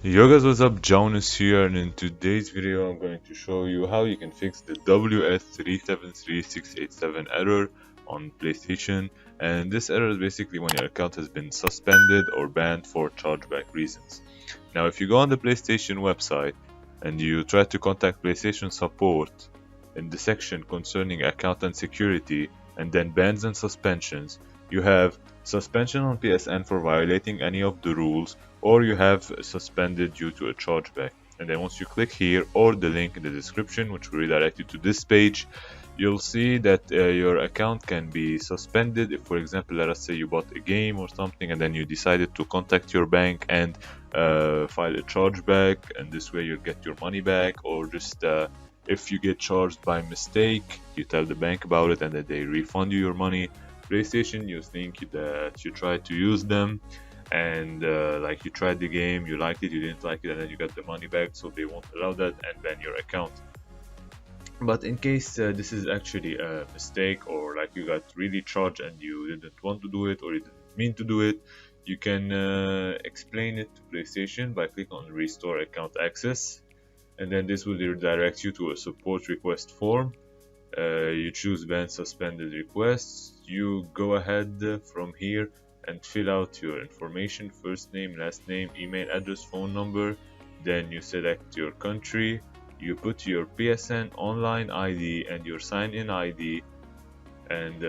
Yo guys, what's up? JAWneS here, and in today's video I'm going to show you how you can fix the WS-37368-7 error on PlayStation. And this error is basically when your account has been suspended or banned for chargeback reasons. Now if you go on the PlayStation website and you try to contact PlayStation support in the section concerning account and security and then bans and suspensions, you have suspension on PSN for violating any of the rules, or you have suspended due to a chargeback. And then once you click here or the link in the description, which will redirect you to this page, you'll see that your account can be suspended if, for example, let us say you bought a game or something and then you decided to contact your bank and file a chargeback, and this way you'll get your money back. Or just if you get charged by mistake, you tell the bank about it and then they refund you your money. PlayStation, you think that you tried to use them and like you tried the game, you liked it, you didn't like it, and then you got the money back, so they won't allow that and ban your account. But in case this is actually a mistake, or like you got really charged and you didn't want to do it or you didn't mean to do it, you can explain it to PlayStation by clicking on restore account access, and then this will redirect you to a support request form. You choose ban suspended requests. You go ahead from here and fill out your information: first name, last name, email address, phone number. Then you select your country, you put your PSN online ID and your sign-in ID, and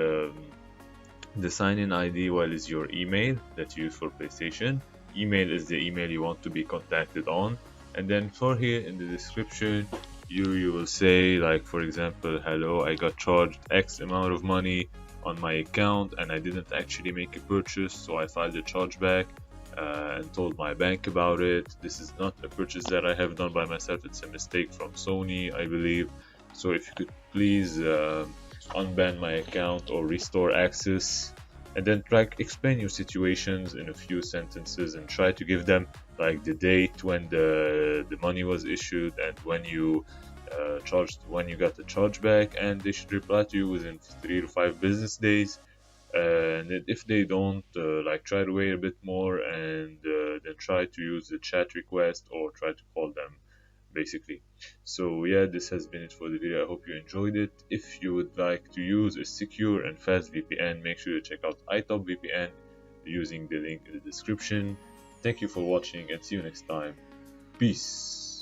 the sign-in ID is your email that you use for PlayStation. Email is the email you want to be contacted on. And then for here in the description, you will say, like, for example, hello, I got charged X amount of money on my account and I didn't actually make a purchase, so I filed a chargeback and told my bank about it. This is not a purchase that I have done by myself, it's a mistake from Sony, I believe. So if you could please unban my account or restore access, and then explain your situations in a few sentences and try to give them like the date when the money was issued and when you when you got the chargeback, and they should reply to you within 3 to 5 business days. And if they don't, like, try to wait a bit more and then try to use the chat request or try to call them basically. So yeah, this has been it for the video. I hope you enjoyed it. If you would like to use a secure and fast VPN, make sure to check out iTop VPN using the link in the description. Thank you for watching and see you next time. Peace.